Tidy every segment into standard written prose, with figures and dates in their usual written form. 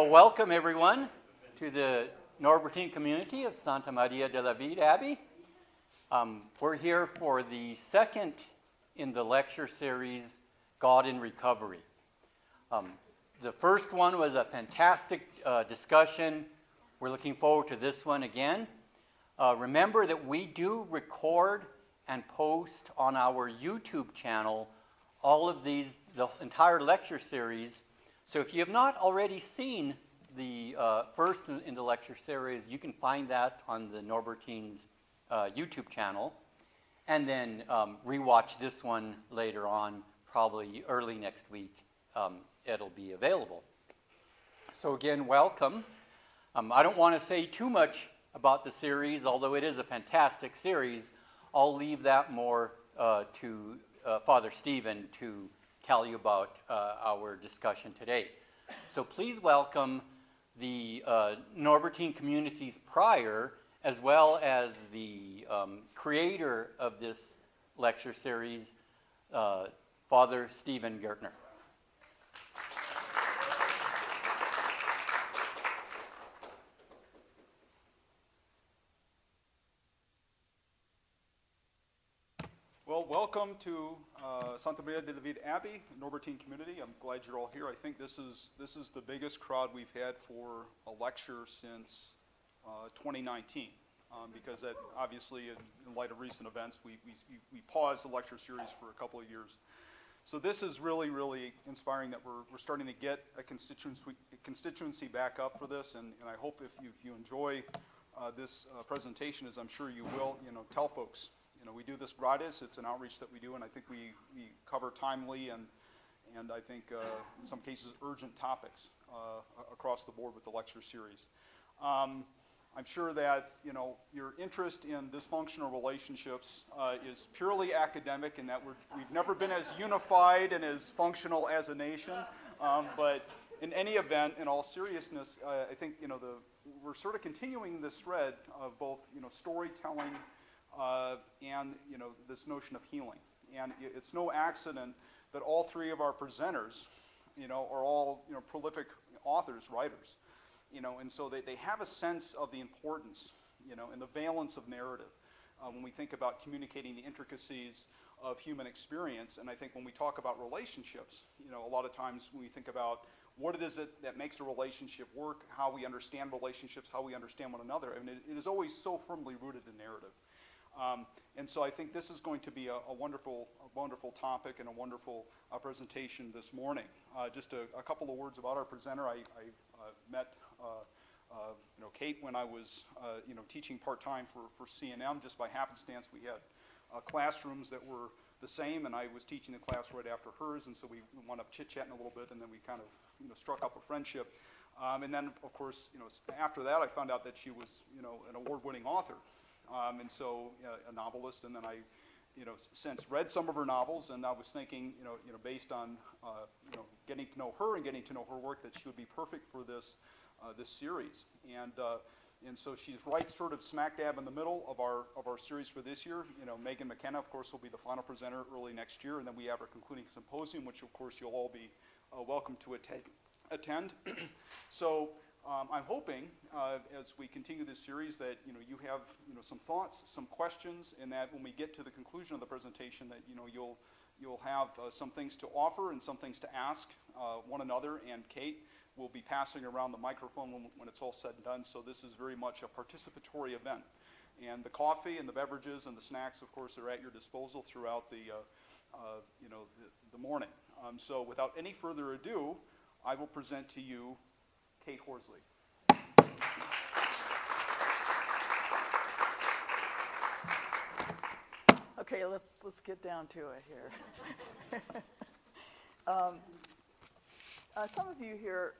Well, welcome everyone to the Norbertine community of Santa Maria de la Vid Abbey. We're here for the second in the lecture series, God in Recovery. The first one was a fantastic discussion. We're looking forward to this one again. Remember that we do record and post on our YouTube channel all of these, the entire lecture series. So if you have not already seen the first in the lecture series, you can find that on the Norbertine's YouTube channel, and then rewatch this one later on, probably early next week. It'll be available. So again, welcome. I don't want to say too much about the series, although it is a fantastic series. I'll leave that more to Father Stephen to tell you about our discussion today. So please welcome the Norbertine communities prior, as well as the creator of this lecture series, Father Stephen Gertner. Well, welcome to Santa Maria de la Vid Abbey, Norbertine community. I'm glad you're all here. I think this is the biggest crowd we've had for a lecture since 2019, because that obviously, in light of recent events, we paused the lecture series for a couple of years. So this is really, really inspiring that we're starting to get a constituency back up for this, and I hope if you enjoy this presentation, as I'm sure you will, tell folks. We do this gratis. It's an outreach that we do, and I think we cover timely and I think in some cases urgent topics across the board with the lecture series. I'm sure that your interest in dysfunctional relationships is purely academic, and that we've never been as unified and as functional as a nation. But in any event, in all seriousness, I think we're sort of continuing this thread of both storytelling. And this notion of healing, and it's no accident that all three of our presenters, are all prolific authors, writers, and so they have a sense of the importance, and the valence of narrative when we think about communicating the intricacies of human experience. And I think when we talk about relationships, a lot of times when we think about what it is that makes a relationship work, how we understand relationships, how we understand one another, I mean, it is always so firmly rooted in narrative. And so I think this is going to be a wonderful topic and a wonderful presentation this morning. Just a couple of words about our presenter. I met Kate when I was teaching part-time for C&M. Just by happenstance, we had classrooms that were the same, and I was teaching the class right after hers, and so we wound up chit-chatting a little bit, and then we kind of struck up a friendship. And then, of course, after that, I found out that she was an award-winning author. And so a novelist, and then I, since read some of her novels, and I was thinking, based on, getting to know her and getting to know her work, that she would be perfect for this series. And so she's right sort of smack dab in the middle of our series for this year. Megan McKenna, of course, will be the final presenter early next year, and then we have our concluding symposium, which of course you'll all be welcome to attend. So. I'm hoping, as we continue this series, that you have some thoughts, some questions, and that when we get to the conclusion of the presentation, that you'll have some things to offer and some things to ask one another. And Kate will be passing around the microphone when it's all said and done. So this is very much a participatory event, and the coffee and the beverages and the snacks, of course, are at your disposal throughout the morning. So without any further ado, I will present to you Kaye Horsley. Okay, let's get down to it here. Some of you here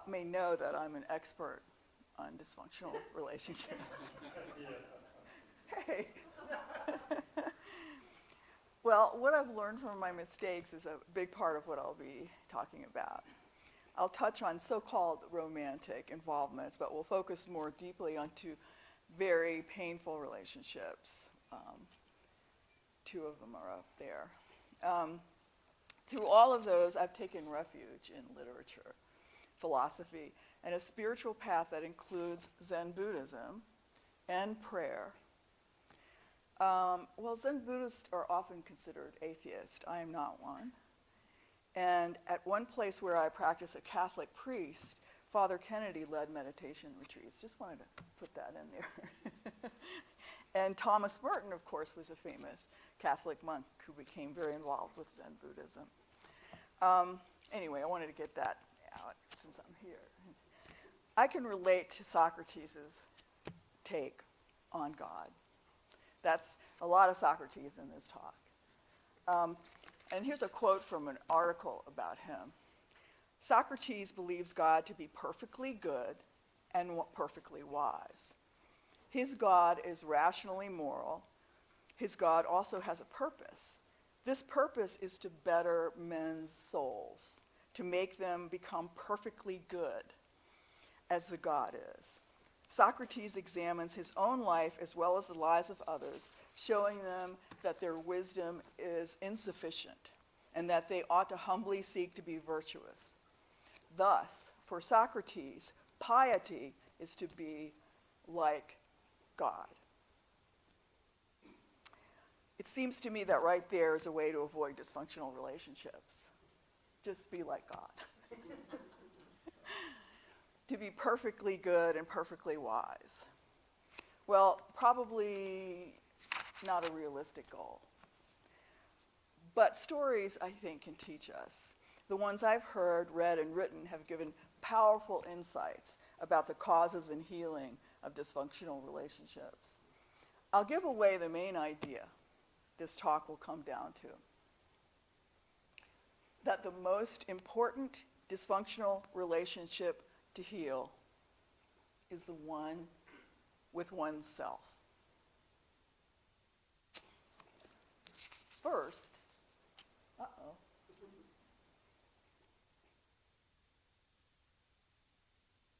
may know that I'm an expert on dysfunctional relationships. Hey. Well, what I've learned from my mistakes is a big part of what I'll be talking about. I'll touch on so-called romantic involvements, but we'll focus more deeply on two very painful relationships. Two of them are up there. Through all of those, I've taken refuge in literature. philosophy, and a spiritual path that includes Zen Buddhism and prayer. Well, Zen Buddhists are often considered atheist. I am not one. And at one place where I practice a Catholic priest, Father Kennedy led meditation retreats. Just wanted to put that in there. And Thomas Merton, of course, was a famous Catholic monk who became very involved with Zen Buddhism. Anyway, I wanted to get that out since I'm here. I can relate to Socrates' take on God. That's a lot of Socrates in this talk. And here's a quote from an article about him. Socrates believes God to be perfectly good and perfectly wise. His God is rationally moral. His God also has a purpose. This purpose is to better men's souls, to make them become perfectly good as the God is. Socrates examines his own life as well as the lives of others, showing them that their wisdom is insufficient and that they ought to humbly seek to be virtuous. Thus, for Socrates, piety is to be like God. It seems to me that right there is a way to avoid dysfunctional relationships. Just be like God. To be perfectly good and perfectly wise. Well, probably not a realistic goal. But stories, I think, can teach us. The ones I've heard, read, and written have given powerful insights about the causes and healing of dysfunctional relationships. I'll give away the main idea this talk will come down to. That the most important dysfunctional relationship to heal is the one with oneself. First,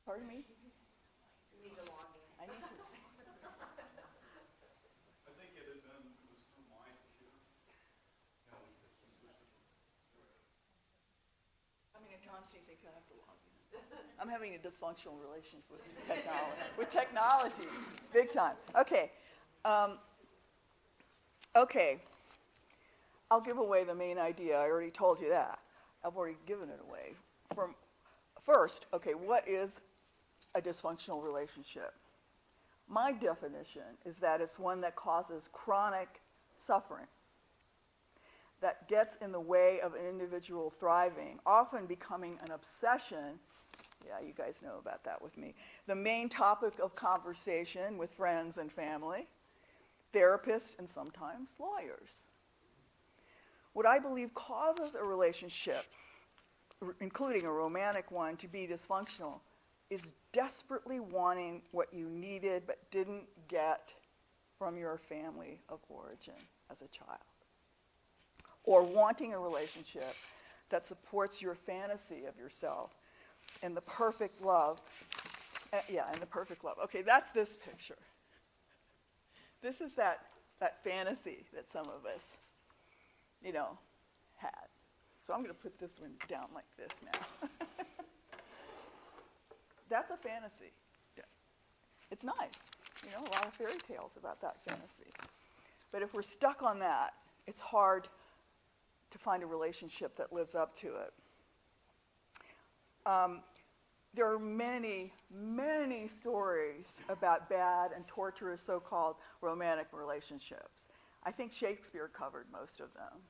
pardon me? You need to log in. I need to. I think it was through my computer. No, we switched it. How many times do you think I have to log in? I'm having a dysfunctional relationship with technology. With technology, big time. Okay. Okay. I'll give away the main idea. I already told you that. I've already given it away. First, okay, what is a dysfunctional relationship? My definition is that it's one that causes chronic suffering, that gets in the way of an individual thriving, often becoming an obsession. Yeah, you guys know about that with me. The main topic of conversation with friends and family, therapists, and sometimes lawyers. What I believe causes a relationship, including a romantic one, to be dysfunctional is desperately wanting what you needed but didn't get from your family of origin as a child. Or wanting a relationship that supports your fantasy of yourself and the perfect love. And the perfect love. Okay, that's this picture. This is that fantasy that some of us, had. So I'm going to put this one down like this now. That's a fantasy. It's nice. A lot of fairy tales about that fantasy. But if we're stuck on that, it's hard to find a relationship that lives up to it. There are many, many stories about bad and torturous so-called romantic relationships. I think Shakespeare covered most of them.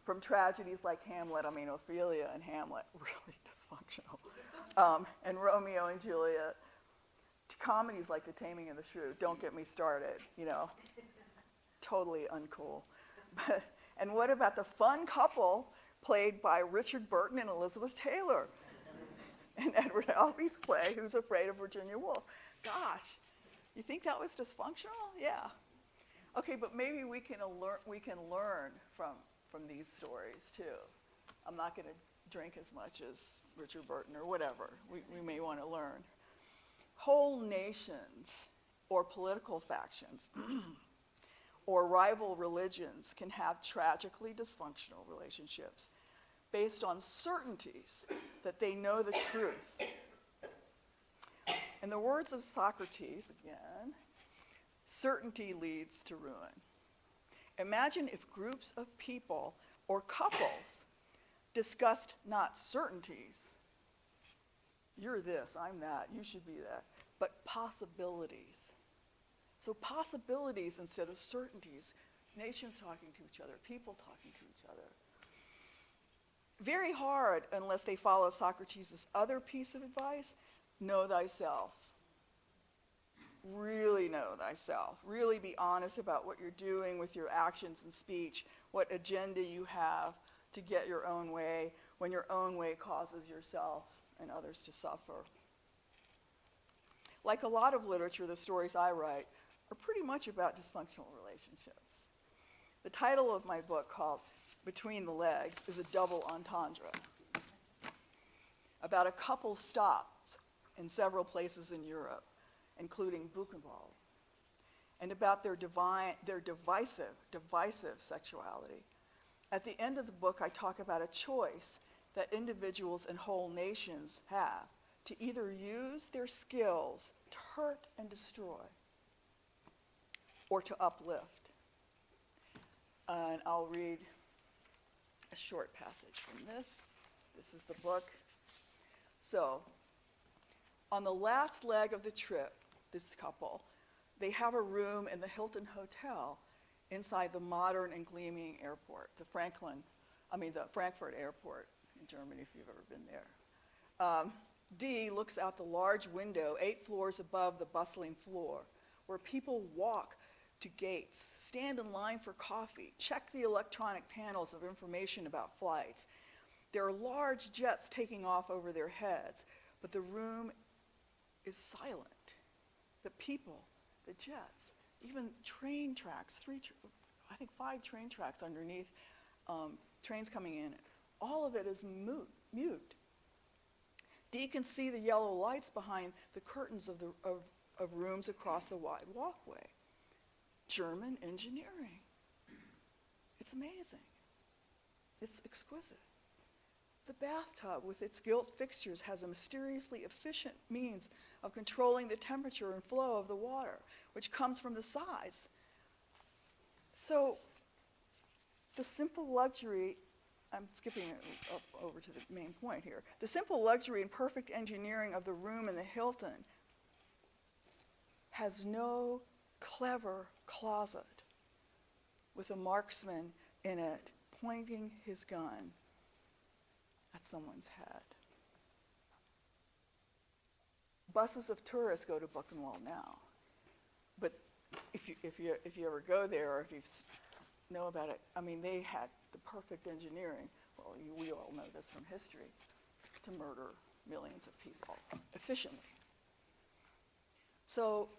From tragedies like Hamlet, Ophelia and Hamlet, really dysfunctional, and Romeo and Juliet, to comedies like The Taming of the Shrew. Don't get me started, totally uncool. And what about the fun couple played by Richard Burton and Elizabeth Taylor in Edward Albee's play, Who's Afraid of Virginia Woolf? Gosh, you think that was dysfunctional? Yeah. Okay, but maybe we can learn from these stories too. I'm not going to drink as much as Richard Burton or whatever. We may want to learn. Whole nations or political factions or rival religions can have tragically dysfunctional relationships based on certainties that they know the truth. In the words of Socrates, again, certainty leads to ruin. Imagine if groups of people or couples discussed not certainties, you're this, I'm that, you should be that, but possibilities. So possibilities instead of certainties. Nations talking to each other, people talking to each other. Very hard unless they follow Socrates' other piece of advice, know thyself. Really know thyself. Really be honest about what you're doing with your actions and speech, what agenda you have to get your own way when your own way causes yourself and others to suffer. Like a lot of literature, the stories I write are pretty much about dysfunctional relationships. The title of my book, called Between the Legs, is a double entendre about a couple stopped in several places in Europe, including Buchenwald, and about their divisive sexuality. At the end of the book, I talk about a choice that individuals and whole nations have to either use their skills to hurt and destroy or to uplift. And I'll read a short passage from this. This is the book. So, on the last leg of the trip, this couple, they have a room in the Hilton Hotel inside the modern and gleaming airport, the Frankfurt Airport in Germany, if you've ever been there. D looks out the large window 8 floors above the bustling floor, where people walk to gates, stand in line for coffee, check the electronic panels of information about flights. There are large jets taking off over their heads, but the room is silent. The people, the jets, even train tracks, 5 train tracks underneath, trains coming in, all of it is mute. D can see the yellow lights behind the curtains of rooms across the wide walkway. German engineering. It's amazing. It's exquisite. The bathtub with its gilt fixtures has a mysteriously efficient means of controlling the temperature and flow of the water, which comes from the sides. So the simple luxury, I'm skipping over to the main point here. The simple luxury and perfect engineering of the room in the Hilton has no clever closet with a marksman in it pointing his gun at someone's head. Buses of tourists go to Buchenwald now, but if you ever go there, or if you know about it, I mean, they had the perfect engineering. Well, we all know this from history, to murder millions of people efficiently. So,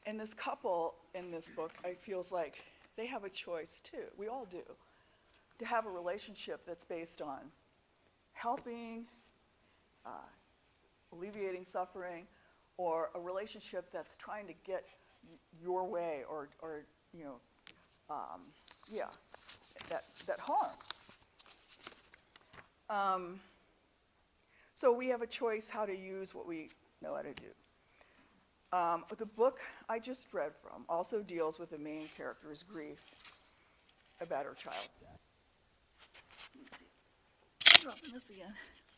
in this couple in this book, it feels like they have a choice too. We all do, to have a relationship that's based on helping, alleviating suffering, or a relationship that's trying to get your way, or that harm. So we have a choice how to use what we know how to do. The book I just read from also deals with the main character's grief about her child's death. I'm dropping this again.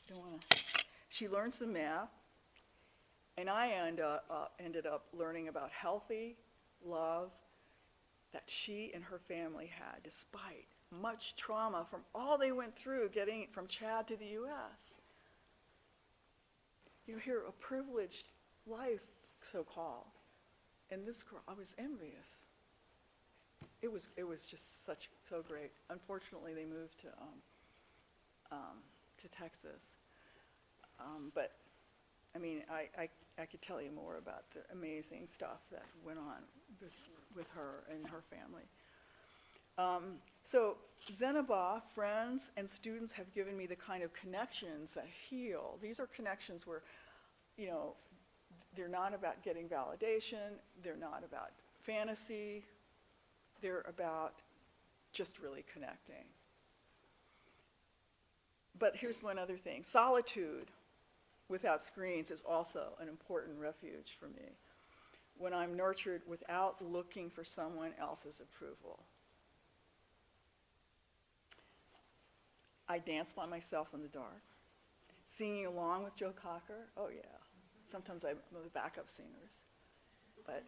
Don't want to. She learns the math, and I ended up learning about healthy love that she and her family had, despite much trauma from all they went through getting from Chad to the U.S. You hear a privileged life, so-called, and this girl, I was envious. It was just so great. Unfortunately, they moved to Texas, but I mean, I could tell you more about the amazing stuff that went on with her and her family. So Zenaba, friends and students have given me the kind of connections that heal. These are connections where, they're not about getting validation, they're not about fantasy, they're about just really connecting. But here's one other thing. Solitude without screens is also an important refuge for me. When I'm nurtured without looking for someone else's approval. I dance by myself in the dark. Singing along with Joe Cocker, oh yeah. Sometimes I'm the backup singers. But,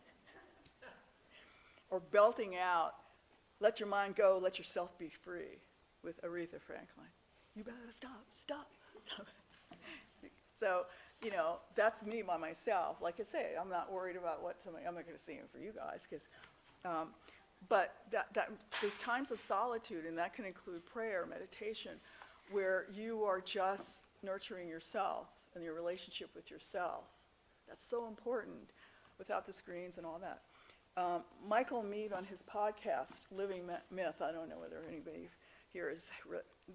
or belting out, let your mind go, let yourself be free, with Aretha Franklin. You better stop. So, that's me by myself. Like I say, I'm not worried about I'm not going to sing it for you guys, but there's times of solitude, and that can include prayer, meditation, where you are just nurturing yourself and your relationship with yourself. That's so important without the screens and all that. Michael Mead on his podcast, Living Myth, I don't know whether anybody here is,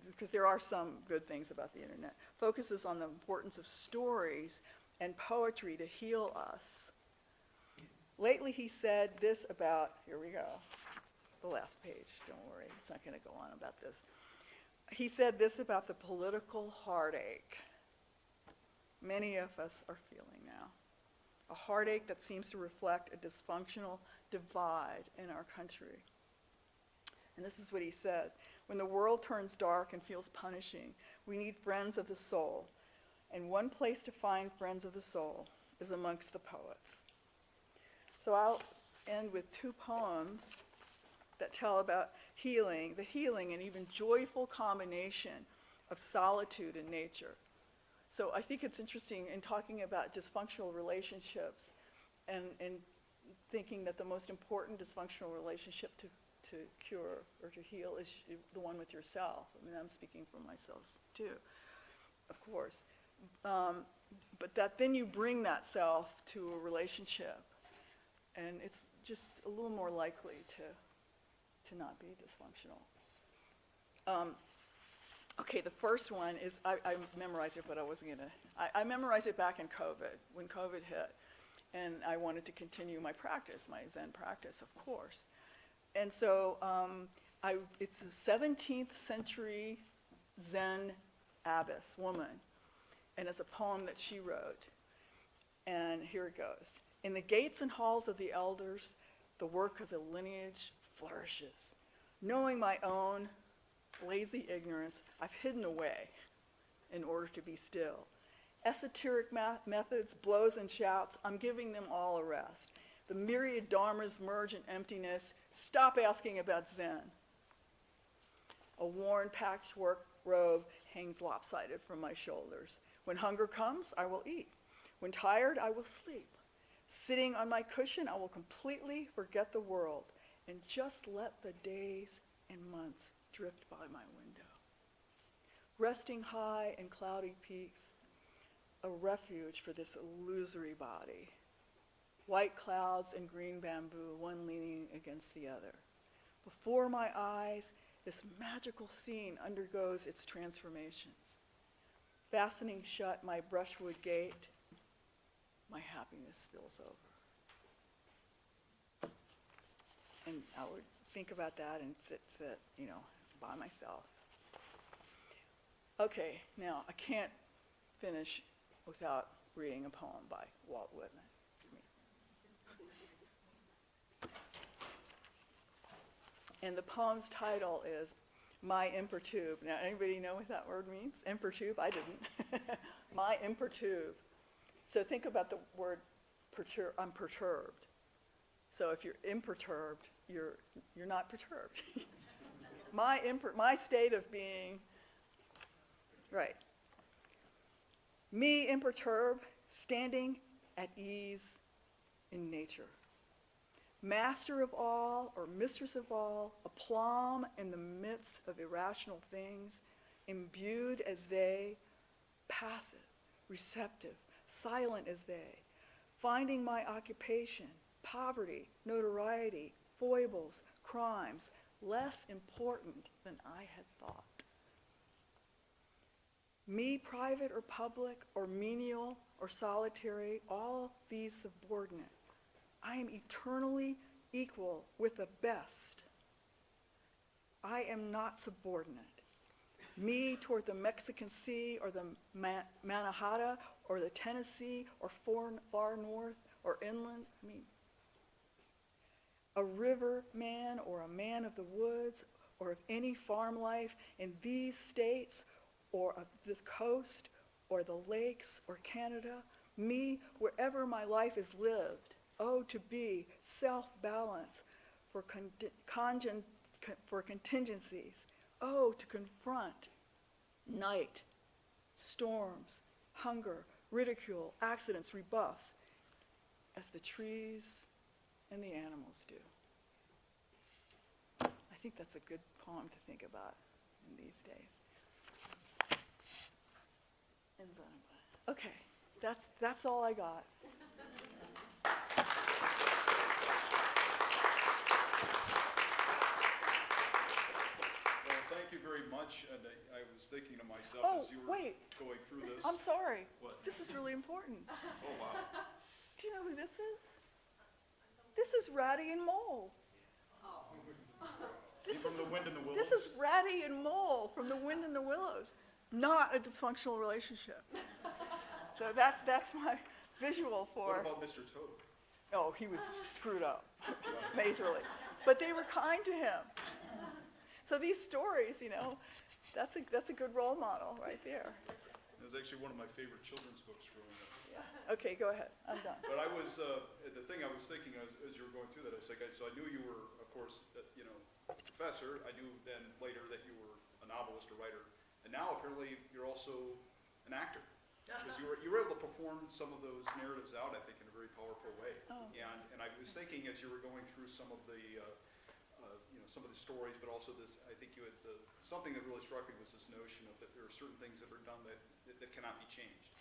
because there are some good things about the internet, focuses on the importance of stories and poetry to heal us. Lately he said this about, here we go, it's the last page, don't worry, it's not going to go on about this. He said this about the political heartache many of us are feeling now. A heartache that seems to reflect a dysfunctional divide in our country. And this is what he says. When the world turns dark and feels punishing, we need friends of the soul. And one place to find friends of the soul is amongst the poets. So I'll end with two poems that tell about the healing and even joyful combination of solitude and nature. So I think it's interesting in talking about dysfunctional relationships and thinking that the most important dysfunctional relationship to cure or to heal is the one with yourself. I mean, I'm speaking for myself too, of course. But that then you bring that self to a relationship, and it's just a little more likely to not be dysfunctional. Okay, the first one is, I memorized it, but I wasn't going to. I memorized it back in COVID, when COVID hit, and I wanted to continue my practice, my Zen practice, of course. And so it's the 17th century Zen abbess woman, and it's a poem that she wrote. And here it goes. In the gates and halls of the elders, the work of the lineage flourishes. Knowing my own lazy ignorance, I've hidden away in order to be still. Esoteric methods, blows and shouts, I'm giving them all a rest. The myriad dharmas merge in emptiness. Stop asking about Zen. A worn patchwork robe hangs lopsided from my shoulders. When hunger comes, I will eat. When tired, I will sleep. Sitting on my cushion, I will completely forget the world and just let the days and months drift by my window. Resting high in cloudy peaks, a refuge for this illusory body. White clouds and green bamboo, one leaning against the other. Before my eyes, this magical scene undergoes its transformations. Fastening shut my brushwood gate, my happiness spills over. And I would think about that and sit, by myself. Okay, now I can't finish without reading a poem by Walt Whitman. And the poem's title is My Imperturb. Now, anybody know what that word means? Imperturb? I didn't. My imperturb. So think about the word I'm perturbed. So if you're imperturbed, you're not perturbed. My state of being, right. Me imperturbed, standing at ease in nature. Master of all or mistress of all, aplomb in the midst of irrational things, imbued as they, passive, receptive, silent as they, finding my occupation, poverty, notoriety, foibles, crimes, less important than I had thought. Me private or public or menial or solitary, all these subordinate. I am eternally equal with the best. I am not subordinate. me toward the Mexican Sea or the Manhattan or the Tennessee or far north or inland. I mean, a river man or a man of the woods or of any farm life in these states or of the coast or the lakes or Canada, me wherever my life is lived. Oh, to be self-balance for contingencies. Oh, to confront night, storms, hunger, ridicule, accidents, rebuffs, as the trees and the animals do. I think that's a good poem to think about in these days. Okay, that's all I got. Well, thank you very much. And I was thinking to myself as you were going through this. I'm sorry. What? This is really important. Oh, wow. Do you know who this is? This is Ratty and Mole. From the Wind and the Willows? This is Ratty and Mole from The Wind and the Willows. Not a dysfunctional relationship. So that's my visual for. What about Mr. Toad? Oh, he was screwed up, majorly. But they were kind to him. So these stories, that's a good role model right there. It was actually one of my favorite children's books growing up. Yeah. Okay, go ahead. I'm done. But I was, the thing I was thinking as you were going through that, I was like, so I knew you were, of course, a professor. I knew then later that you were a novelist or writer. And now apparently you're also an actor. Because you were able to perform some of those narratives out, I think, in a very powerful way. Oh. And I was thinking as you were going through some of the, some of the stories, but also this, I think you had something that really struck me was this notion of that there are certain things that are done that cannot be changed.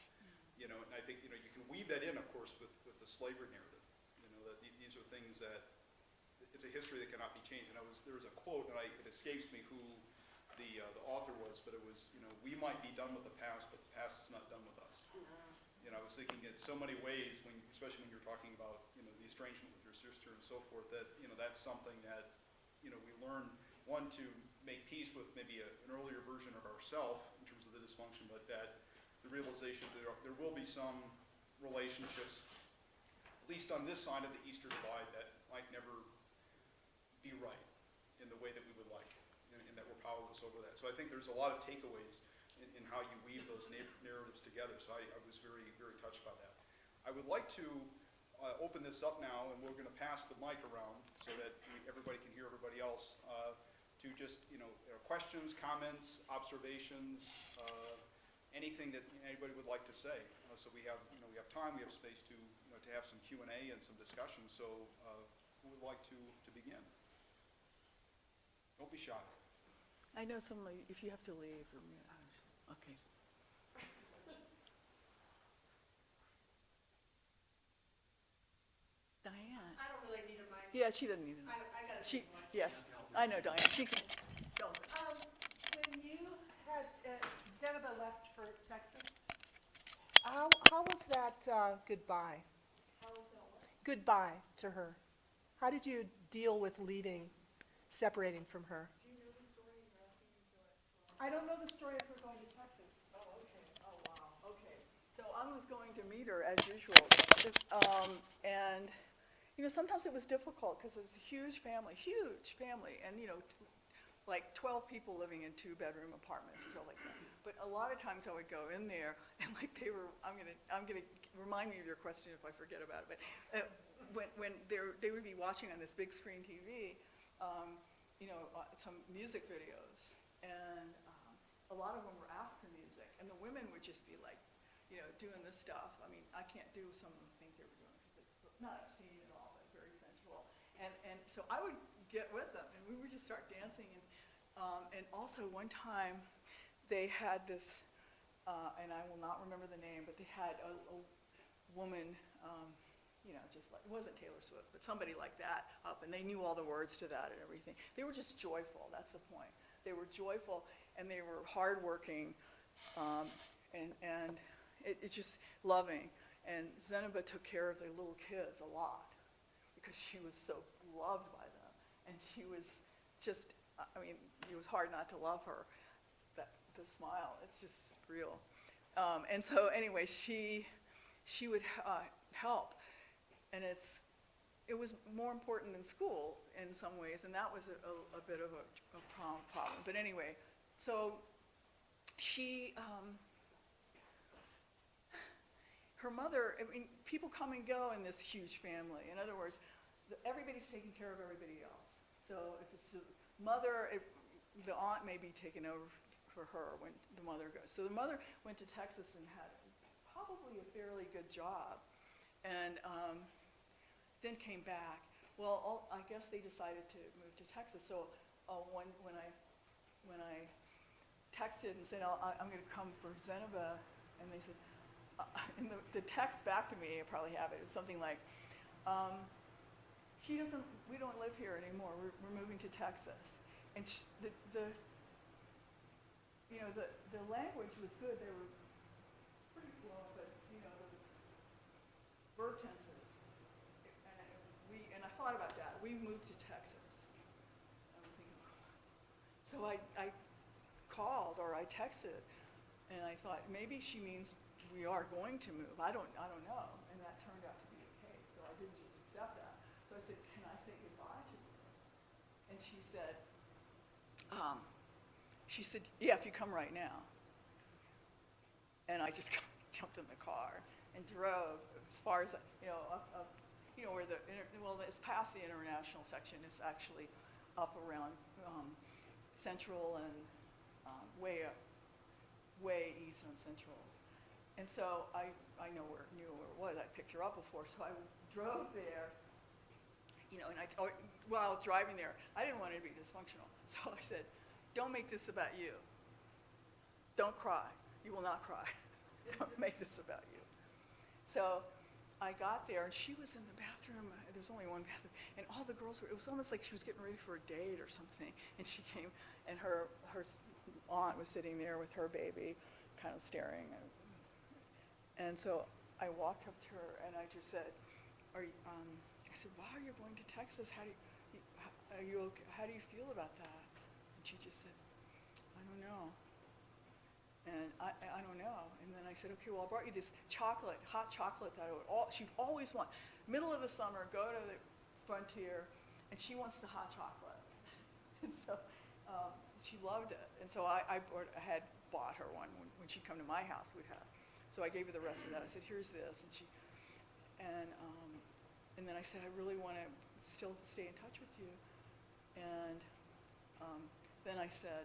And I think, you can weave that in, of course, with the slavery narrative. That these are things that, it's a history that cannot be changed. And there was a quote, and it escapes me who the author was, but it was, we might be done with the past, but the past is not done with us. I was thinking in so many ways, especially when you're talking about, the estrangement with your sister and so forth, that, that's something that, we learn, one, to make peace with maybe an earlier version of ourselves in terms of the dysfunction, but that the realization that there will be some relationships, at least on this side of the Easter divide, that might never be right in the way that we would like, and that we're powerless over that. So I think there's a lot of takeaways in how you weave those narratives together. So I was very, very touched by that. I would like to open this up now, and we're going to pass the mic around so that everybody can hear everybody else, to just, questions, comments, observations, anything that anybody would like to say. So we have time, we have space to have some Q&A and some discussion. So who would like to begin? Don't be shy. I know if you have to leave. Okay. Diane. I don't really need a mic. Yeah, she doesn't need it. I got it. Yes, I know Diane. She can go. When you had Zenaba left for Texas, how was that goodbye? How is that work? Goodbye to her. How did you deal with separating from her? Do you know the story you're asking me so I don't know the story of her going to Texas. Oh, okay. Oh, wow. Okay. So I was going to meet her as usual. And, sometimes it was difficult because it was a huge family, and, like 12 people living in 2-bedroom apartments and stuff like that. But a lot of times I would go in there and like I'm gonna remind me of your question if I forget about it. But when they would be watching on this big screen TV, some music videos, and a lot of them were African music, and the women would just be like, doing this stuff. I mean, I can't do some of the things they were doing because it's not obscene at all, but very sensual. And so I would get with them, and we would just start dancing. And also one time, they had this, and I will not remember the name, but they had a woman, just like, it wasn't Taylor Swift, but somebody like that up, and they knew all the words to that and everything. They were just joyful. That's the point. They were joyful, and they were hardworking, and it's just loving. And Zenaba took care of the little kids a lot because she was so loved by them. And she was just, it was hard not to love her smile. It's just real. And so anyway, she would help, and it was more important than school in some ways, and that was a bit of a problem. But anyway, so she, her mother, I mean, people come and go in this huge family. In other words, everybody's taking care of everybody else. So if it's the mother, the aunt may be taken over for her when the mother goes. So the mother went to Texas and had probably a fairly good job, and then came back. Well, I guess they decided to move to Texas. So when I texted and said, I'm going to come for Zenova, and they said, and the text back to me, I probably have it, it was something like, we don't live here anymore. We're moving to Texas. And the language was good. They were pretty fluent, but the verb tenses. And I thought about that. We moved to Texas. I was thinking, so I called or I texted, and I thought maybe she means we are going to move. I don't know. And that turned out to be the case. So I didn't just accept that. So I said, can I say goodbye to you? And she said, yeah, if you come right now. And I just jumped in the car and drove as far as, where it's past the international section. It's actually up around Central and way east on Central. And so I knew where it was. I picked her up before, so I drove there. And while I was driving there, I didn't want it to be dysfunctional. So I said, don't make this about you. Don't cry. You will not cry. Don't make this about you. So I got there, and she was in the bathroom. There was only one bathroom. And all the girls it was almost like she was getting ready for a date or something. And she came, and her aunt was sitting there with her baby, kind of staring. And so I walked up to her, and I just said, I said, wow, you're going to Texas. How do you feel about that? And she just said, I don't know. And I don't know. And then I said, okay, well, I brought you this hot chocolate that she'd always want. Middle of the summer, go to the frontier, and she wants the hot chocolate. And so she loved it. And so I had bought her one when she'd come to my house. We'd have. So I gave her the rest of that. I said, here's this. And then I said, I really want to still stay in touch with you. And then I said,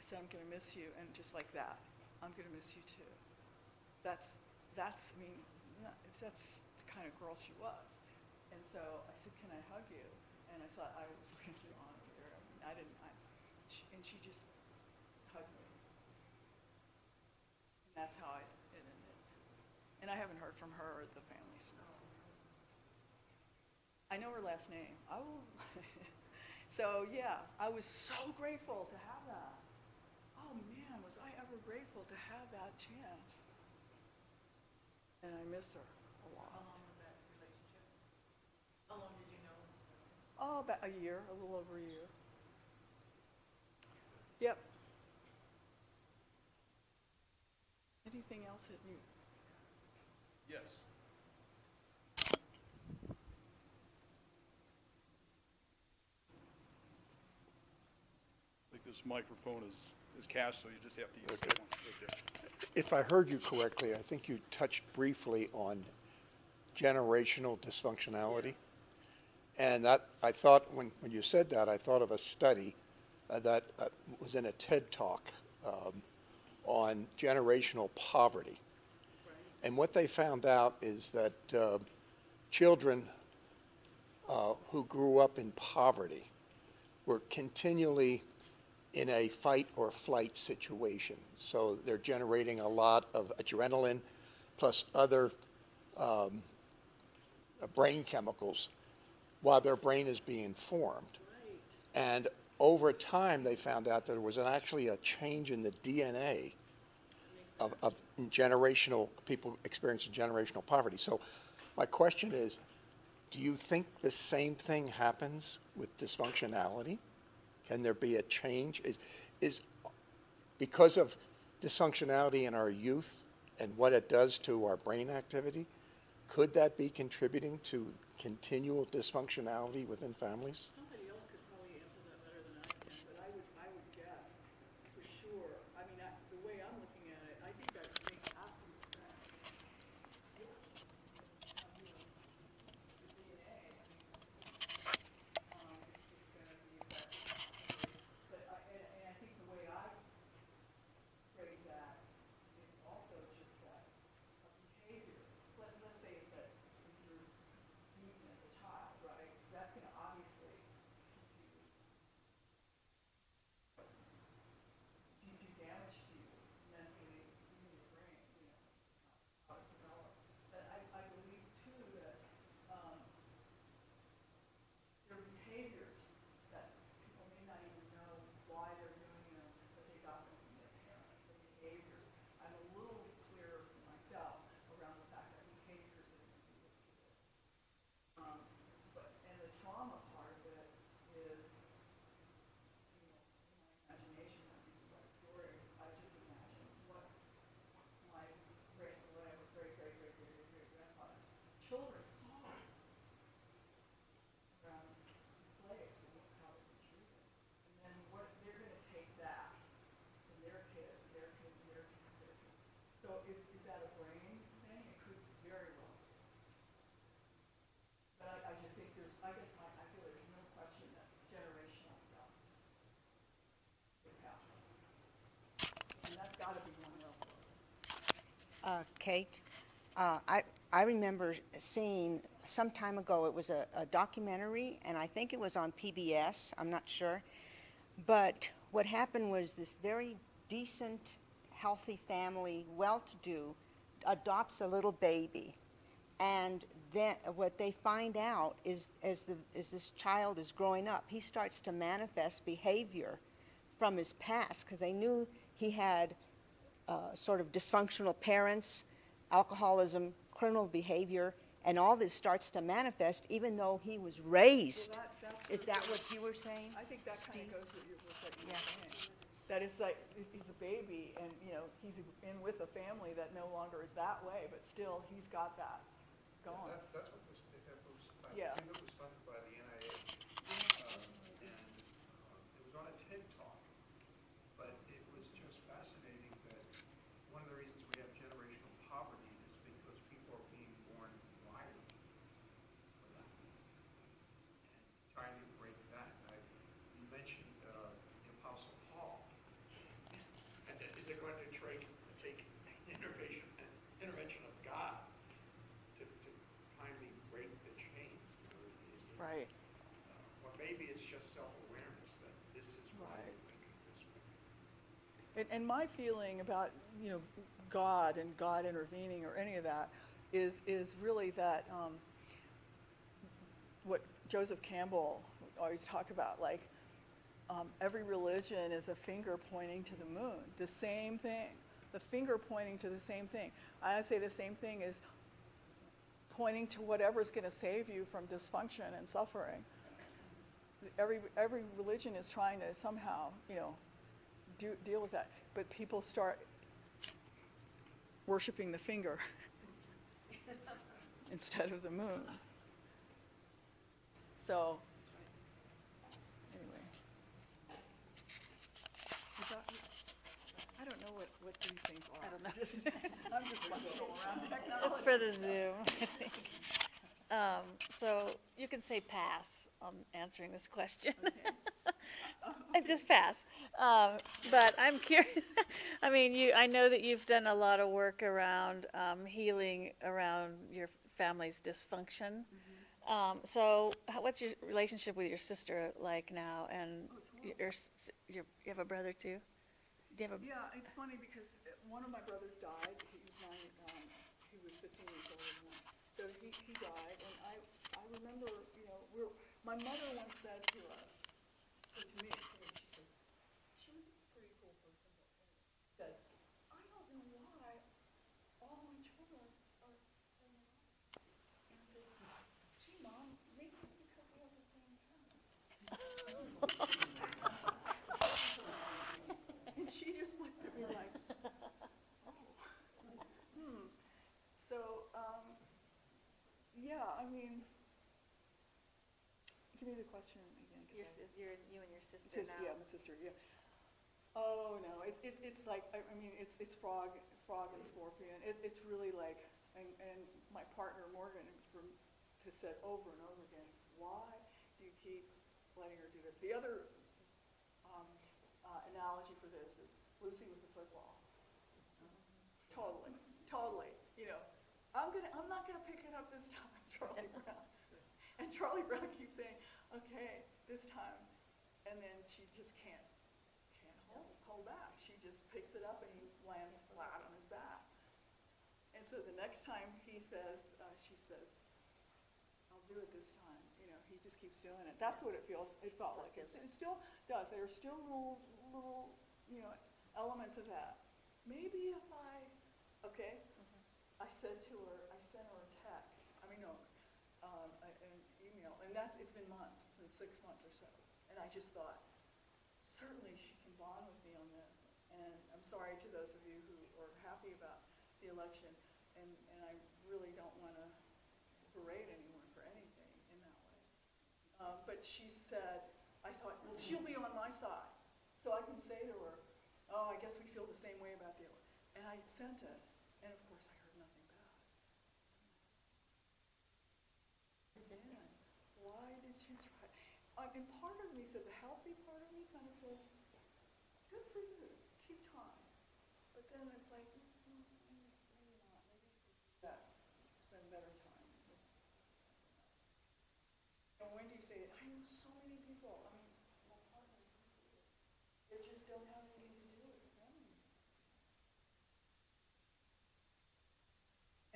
I'm going to miss you. And just like that, I'm going to miss you too. That's the kind of girl she was. And so I said, can I hug you? And I thought I was looking through on her. And she just hugged me. And that's how it ended. And I haven't heard from her or the family since. I know her last name. I will. So yeah, I was so grateful to have that. Oh man, was I ever grateful to have that chance. And I miss her a lot. How long was that relationship? How long did you know her? Oh, about a year, a little over a year. Yep. Anything else that you? Yes. I think this microphone is cast, so you just have to use that one right there. If I heard you correctly, I think you touched briefly on generational dysfunctionality. And that I thought, when you said that, I thought of a study that was in a TED Talk on generational poverty. And what they found out is that children who grew up in poverty were continually in a fight or flight situation. So they're generating a lot of adrenaline plus other brain chemicals while their brain is being formed. Right. And over time, they found out that there was actually a change in the DNA of generational people experiencing generational poverty. So my question is, do you think the same thing happens with dysfunctionality? Can there be a change? because of dysfunctionality in our youth and what it does to our brain activity, could that be contributing to continual dysfunctionality within families? Somebody else could probably answer that better than I can, but I would guess for sure. I mean, the way I'm looking at it, I think that makes absolute sense. But I think the way I phrase that is also just that a behavior. Let's say that if you're beaten as a child, right? That's going to obviously do damage to you mentally, in your brain, how it develops. But I believe too that there are behaviors that people may not even know why they're doing them, but they got them from their parents. The behaviors. I'm a little clearer for myself around the fact that behaviors are going to be with kids. And the trauma part of it is, in my imagination, when I write stories, I just imagine what's my great grandfather's children saw around slaves and how they were treated. And then what they're going to take that to their kids, their kids, their kids, their kids. So is that a brain thing? It could very well. But I just think I feel there's no question that generational stuff is passed on. And that's got to be one of them. Kate, I remember seeing some time ago, it was a documentary, and I think it was on PBS, I'm not sure. But what happened was this very decent, healthy family, well-to-do, adopts a little baby. And then what they find out is as this child is growing up, he starts to manifest behavior from his past, because they knew he had sort of dysfunctional parents, alcoholism, criminal behavior, and all this starts to manifest even though he was raised. Well, Is that what you were saying? I think that kind Steve? of goes with what you were saying. That is like he's a baby, and he's in with a family that no longer is that way, but still he's got that going. That's what was, Yeah. I think it was funded by the NIH, and it was on a TED Talk. But it was just fascinating that one of the reasons we have generational poverty is because people are being born wired for that. And trying to break that. You mentioned the Apostle Paul. And is it going to take intervention of God to finally break the chain? Right. Or maybe it's just self-awareness that this is why Right. we're thinking this way. And my feeling about God and God intervening or any of that is really that what Joseph Campbell always talk about, like every religion is a finger pointing to the moon. The same thing. The finger pointing to the same thing. I say the same thing is pointing to whatever's going to save you from dysfunction and suffering. Every religion is trying to somehow, deal with that. But people start worshiping the finger instead of the moon. So, anyway. I don't know what these things are. I don't know. I'm just fumbling around technology. It's for the Zoom, I think. So you can say pass on answering this question. And just pass. But I'm curious. I mean, I know that you've done a lot of work around healing around your family's dysfunction. So what's your relationship with your sister like now? And you have a brother too? Do you have a? Yeah, it's funny because one of my brothers died. He was 15 years older than I. So he died, and I remember, my mother once said to us, or to me, she was a pretty cool person, but said, I don't know why all my children are so alike. And I said, gee, Mom, maybe it's because we have the same parents. And she just looked question again? 'Cause You and your sister Sis- now. Yeah, my sister, yeah. Oh, no, it's like, I mean, it's frog and scorpion. It's really like, and my partner Morgan has said over and over again, why do you keep letting her do this? The other analogy for this is Lucy with the football. Totally. You know, I'm not gonna pick it up this time, Charlie Brown. And Charlie Brown keeps saying, okay, this time. And then she just can't hold back. She just picks it up and he lands flat on his back. And so the next time she says, I'll do it this time. You know, he just keeps doing it. That's what it felt like. It still does. There are still little, you know, elements of that. Maybe if I sent her a text. I mean, no, an email, and it's been months. It's been 6 months or so. And I just thought, certainly she can bond with me on this. And I'm sorry to those of you who are happy about the election, and I really don't want to berate anyone for anything in that way. But she said, I thought, well, she'll be on my side. So I can say to her, oh, I guess we feel the same way about the election. And I sent it, and of course I heard nothing back. Again, why did you try? And part of me said, the healthy part of me kind of says, good for you, keep trying. But then it's like, maybe not. Maybe spend better time with someone else. And when do you say it? I know so many people. I mean, my partner, they just don't have anything to do as a family.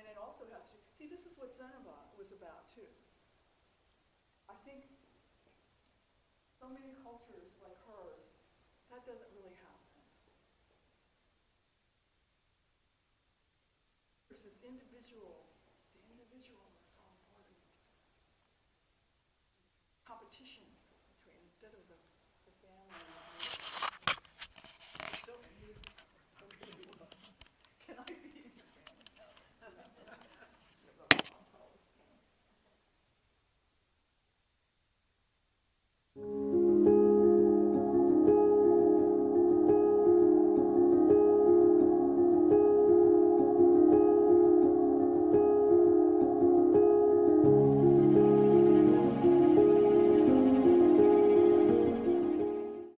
And it also has to, see, this is what Zenaba was about too. I think so many cultures like hers, that doesn't really happen. There's this individual, the individual is so important. Competition between, instead of the